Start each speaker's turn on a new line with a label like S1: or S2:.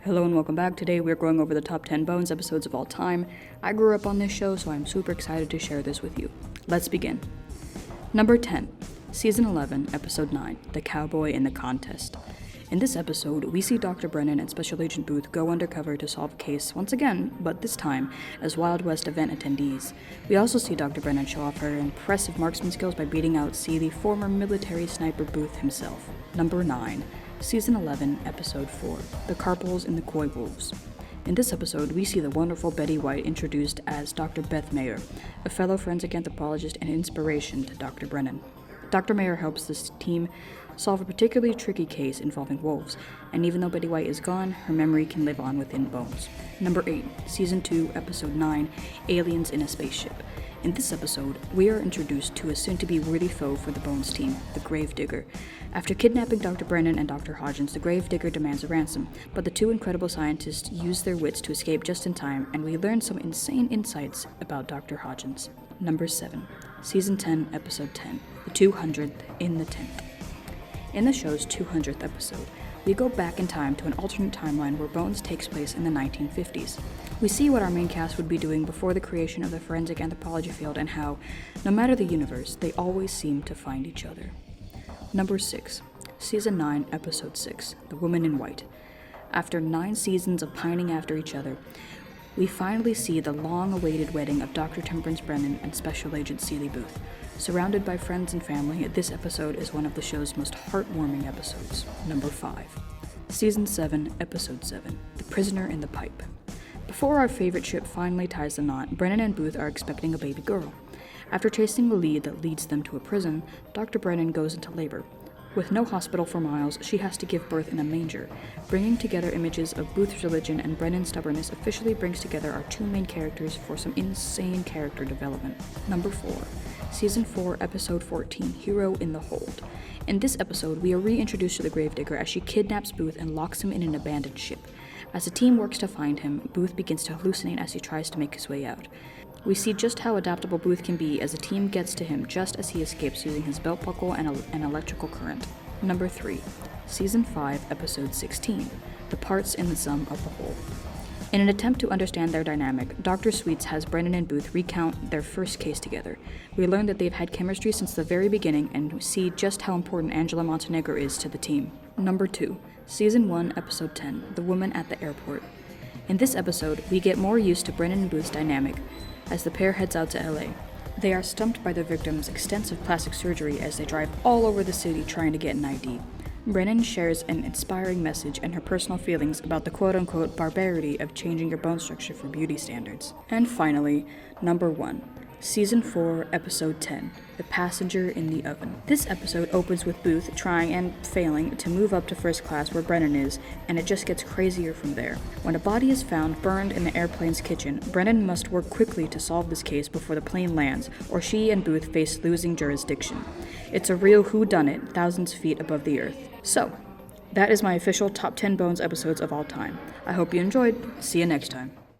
S1: Hello and welcome back. Today we're going over the top 10 Bones episodes of all time. I grew up on this show, so I'm super excited to share this with you. Let's begin. Number 10, Season 11, Episode 9, The Cowboy in the Contest. In this episode, we see Dr. Brennan and Special Agent Booth go undercover to solve a case once again, but this time as Wild West event attendees. We also see Dr. Brennan show off her impressive marksman skills by beating out the former military sniper Booth himself. Number 9, Season 11, Episode 4, The Carpals and the Coy Wolves. In this episode, we see the wonderful Betty White introduced as Dr. Beth Mayer, a fellow forensic anthropologist and inspiration to Dr. Brennan. Dr. Mayer helps this team solve a particularly tricky case involving wolves, and even though Betty White is gone, her memory can live on within Bones. Number 8, Season 2, Episode 9, Aliens in a Spaceship. In this episode, we are introduced to a soon-to-be worthy foe for the Bones team, the Gravedigger. After kidnapping Dr. Brennan and Dr. Hodgins, the Gravedigger demands a ransom, but the two incredible scientists use their wits to escape just in time, and we learn some insane insights about Dr. Hodgins. Number 7, Season 10, Episode 10, The 200th in the 10th. In the show's 200th episode, we go back in time to an alternate timeline where Bones takes place in the 1950s. We see what our main cast would be doing before the creation of the forensic anthropology field and how, no matter the universe, they always seem to find each other. Number 6, Season 9, Episode 6, The Woman in White. After 9 seasons of pining after each other, we finally see the long-awaited wedding of Dr. Temperance Brennan and Special Agent Seeley Booth. Surrounded by friends and family, this episode is one of the show's most heartwarming episodes. Number 5, Season 7, Episode 7, The Prisoner in the Pipe. Before our favorite ship finally ties the knot, Brennan and Booth are expecting a baby girl. After chasing the lead that leads them to a prison, Dr. Brennan goes into labor. With no hospital for miles, she has to give birth in a manger. Bringing together images of Booth's religion and Brennan's stubbornness officially brings together our two main characters for some insane character development. Number 4, Season 4, Episode 14, Hero in the Hold. In this episode, we are reintroduced to the Gravedigger as she kidnaps Booth and locks him in an abandoned ship. As the team works to find him, Booth begins to hallucinate as he tries to make his way out. We see just how adaptable Booth can be as the team gets to him just as he escapes using his belt buckle and an electrical current. Number 3, Season 5, Episode 16, The Parts in the Sum of the Whole. In an attempt to understand their dynamic, Dr. Sweets has Brennan and Booth recount their first case together. We learn that they've had chemistry since the very beginning and see just how important Angela Montenegro is to the team. Number 2, Season 1, Episode 10, The Woman at the Airport. In this episode, we get more used to Brennan and Booth's dynamic as the pair heads out to LA. They are stumped by their victim's extensive plastic surgery as they drive all over the city trying to get an ID. Brennan shares an inspiring message and her personal feelings about the quote-unquote barbarity of changing your bone structure for beauty standards. And finally, Number 1, Season 4, Episode 10, The Passenger in the Oven. This episode opens with Booth trying and failing to move up to first class where Brennan is, and it just gets crazier from there. When a body is found burned in the airplane's kitchen, Brennan must work quickly to solve this case before the plane lands, or she and Booth face losing jurisdiction. It's a real whodunit, thousands of feet above the earth. So, that is my official top 10 Bones episodes of all time. I hope you enjoyed. See you next time.